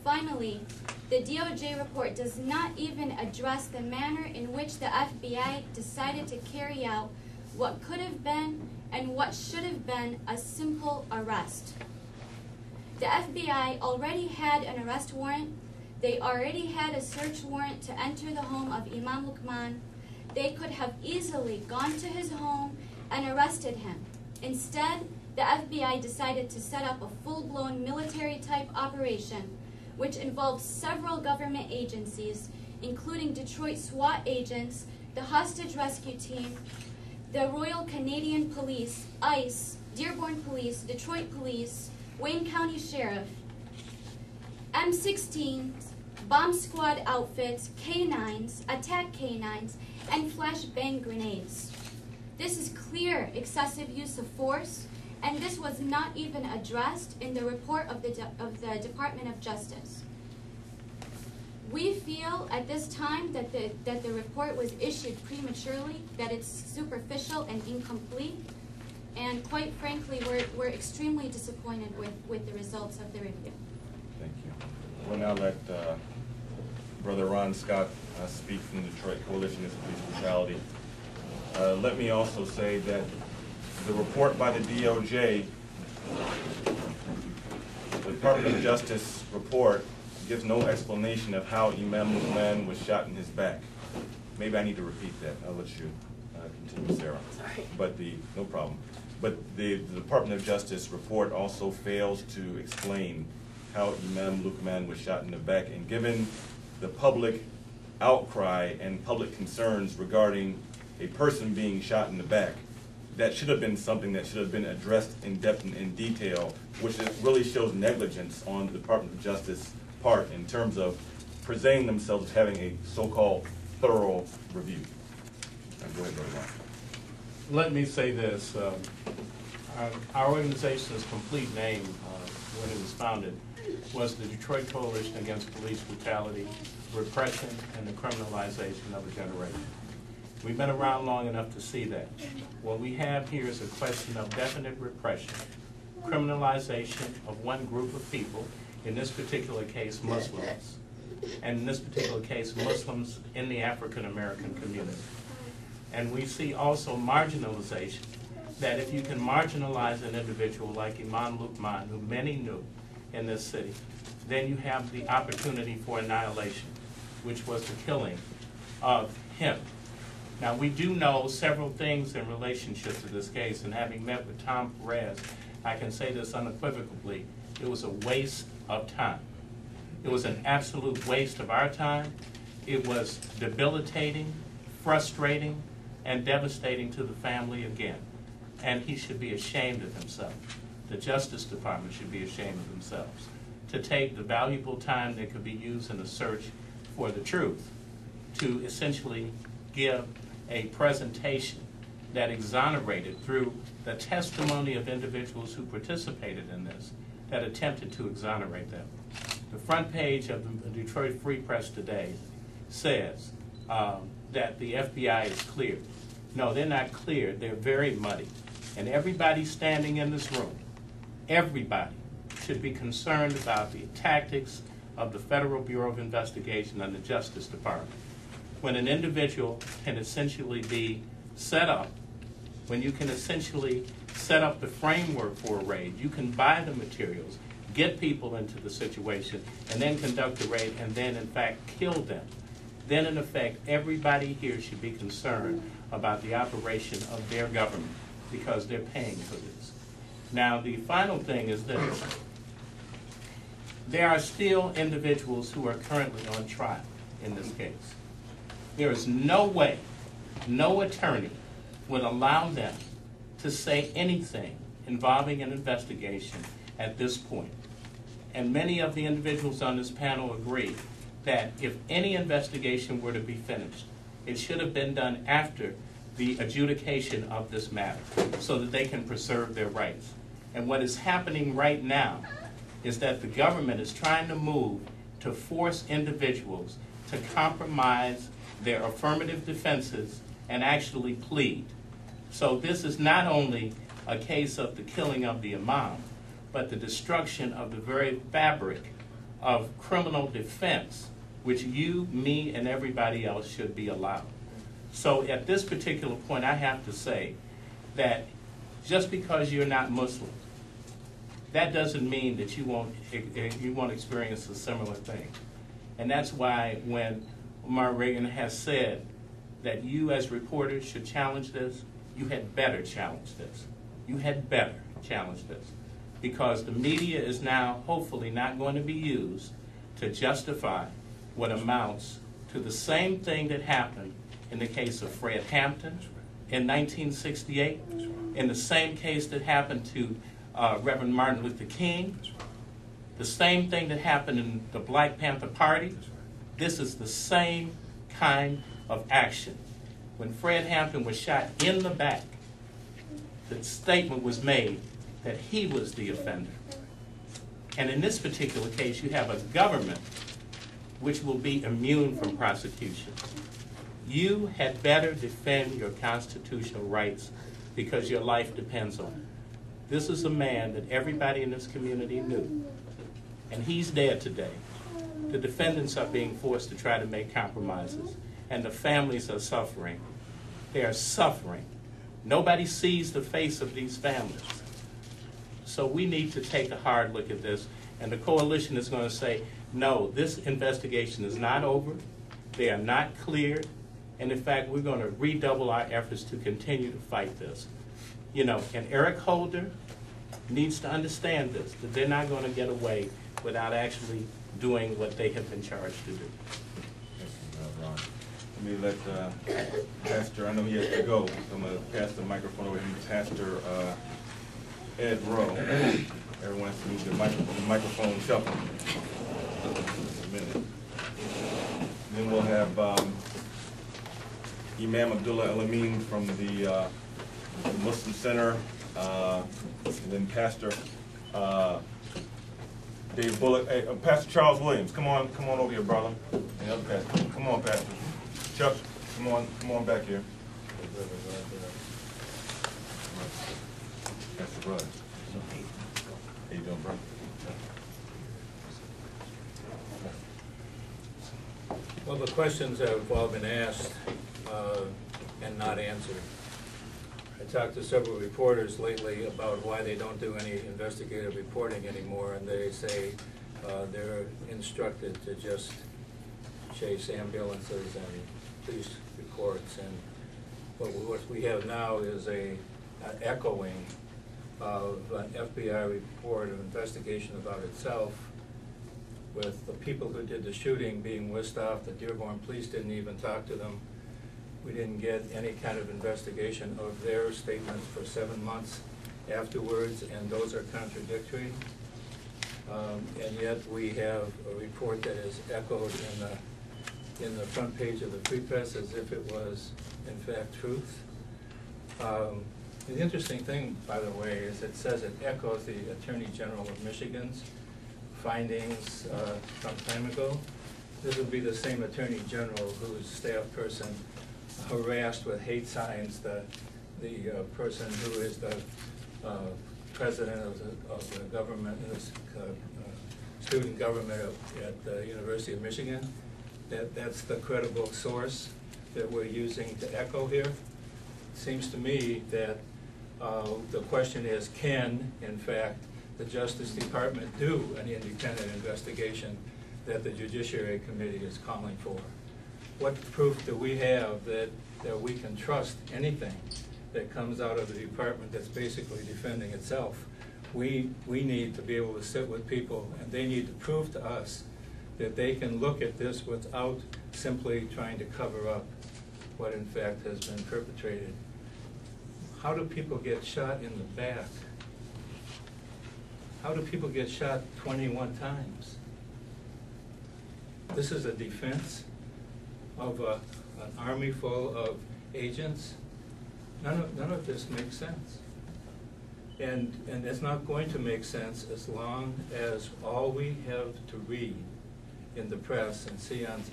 Finally, the DOJ report does not even address the manner in which the FBI decided to carry out what could have been and what should have been a simple arrest. The FBI already had an arrest warrant. They already had a search warrant to enter the home of Imam Luqman. They could have easily gone to his home and arrested him. Instead, the FBI decided to set up a full-blown military-type operation which involved several government agencies, including Detroit SWAT agents, the Hostage Rescue Team, the Royal Canadian Police, ICE, Dearborn Police, Detroit Police, Wayne County Sheriff, M16s, bomb squad outfits, K-9s, attack K-9s, and flashbang grenades. This is clear excessive use of force, and this was not even addressed in the report of the Department of Justice. We feel at this time that the report was issued prematurely, that it's superficial and incomplete, and quite frankly, we're extremely disappointed with the results of the review. Thank you. We'll now let Brother Ron Scott speak from the Detroit Coalition Against Police Brutality. Let me also say that the report by the DOJ, the Department of Justice report, gives no explanation of how Imam Luqman was shot in his back. Maybe I need to repeat that. I'll let you continue, Sarah. Sorry. But no problem. But the Department of Justice report also fails to explain how Imam Luqman was shot in the back. And given the public outcry and public concerns regarding a person being shot in the back, that should have been something that should have been addressed in depth and in detail, which really shows negligence on the Department of Justice part in terms of presenting themselves as having a so-called thorough review. Go ahead, Brother Ron. Let me say this. Our organization's complete name, when it was founded, was the Detroit Coalition Against Police Brutality, Repression, and the Criminalization of a Generation. We've been around long enough to see that. What we have here is a question of definite repression, criminalization of one group of people, in this particular case, Muslims, and in this particular case, Muslims in the African American community. And we see also marginalization, that if you can marginalize an individual like Imam Luqman, who many knew in this city, then you have the opportunity for annihilation, which was the killing of him. Now, we do know several things in relationship to this case, and having met with Tom Perez, I can say this unequivocally, it was a waste of time. It was an absolute waste of our time. It was debilitating, frustrating, and devastating to the family again. And he should be ashamed of himself. The Justice Department should be ashamed of themselves to take the valuable time that could be used in a search for the truth to essentially give a presentation that exonerated through the testimony of individuals who participated in this, that attempted to exonerate them. The front page of the Detroit Free Press today says that the FBI is cleared. No, they're not cleared. They're very muddy. And everybody standing in this room, everybody should be concerned about the tactics of the Federal Bureau of Investigation and the Justice Department. When an individual can essentially be set up, when you can essentially set up the framework for a raid, you can buy the materials, get people into the situation, and then conduct a raid, and then in fact kill them. Then in effect, everybody here should be concerned about the operation of their government because they're paying for this. Now, the final thing is this. There are still individuals who are currently on trial in this case. There is no way, no attorney would allow them to say anything involving an investigation at this point. And many of the individuals on this panel agree that if any investigation were to be finished, it should have been done after the adjudication of this matter so that they can preserve their rights. And what is happening right now is that the government is trying to move to force individuals to compromise their affirmative defenses and actually plead. So this is not only a case of the killing of the imam, but the destruction of the very fabric of criminal defense, which you, me, and everybody else should be allowed. So at this particular point, I have to say that just because you're not Muslim, that doesn't mean that you won't experience a similar thing. And that's why when Omar Reagan has said that you as reporters should challenge this, you had better challenge this. You had better challenge this. Because the media is now hopefully not going to be used to justify what amounts to the same thing that happened in the case of Fred Hampton in 1968, in the same case that happened to Reverend Martin Luther King, the same thing that happened in the Black Panther Party. This is the same kind of action. When Fred Hampton was shot in the back, the statement was made that he was the offender. And in this particular case, you have a government which will be immune from prosecution. You had better defend your constitutional rights because your life depends on it. This is a man that everybody in this community knew, and he's dead today. The defendants are being forced to try to make compromises, and the families are suffering. They are suffering. Nobody sees the face of these families. So we need to take a hard look at this, and the coalition is going to say, no, this investigation is not over. They are not cleared, and in fact, we're going to redouble our efforts to continue to fight this. You know, and Eric Holder needs to understand this, that they're not going to get away without actually doing what they have been charged to do. Ron. Let me let Pastor, I know he has to go, so I'm going to pass the microphone over to Pastor Ed Rowe. Everyone has to move the microphone shuffle. Just a minute. Then we'll have Imam Abdullah El-Amin from the Muslim Center, and then Pastor Dave Bullock. Hey, Pastor Charles Williams, come on over here, brother. And the other pastor, come on, Pastor. Chuck, come on back here. Pastor Bud. How you doing, bro? Well, the questions have all been asked and not answered. I talked to several reporters lately about why they don't do any investigative reporting anymore, and they say they're instructed to just chase ambulances and police reports. And what we have now is an echoing of an FBI report, an investigation about itself, with the people who did the shooting being whisked off. The Dearborn police didn't even talk to them. We didn't get any kind of investigation of their statements for 7 months afterwards, and those are contradictory. And yet we have a report that is echoed in the front page of the Free Press as if it was, in fact, truth. The interesting thing, by the way, is it says it echoes the Attorney General of Michigan's findings some time ago. This would be the same Attorney General whose staff person harassed with hate signs the person who is the president of the government, student government at the University of Michigan. That's the credible source that we're using to echo here. It seems to me that the question is, can, in fact, the Justice Department do an independent investigation that the Judiciary Committee is calling for? What proof do we have that we can trust anything that comes out of the department that's basically defending itself? We need to be able to sit with people, and they need to prove to us that they can look at this without simply trying to cover up what in fact has been perpetrated. How do people get shot in the back? How do people get shot 21 times? This is a defense of an army full of agents. None of this makes sense. And it's not going to make sense as long as all we have to read in the press and see on TV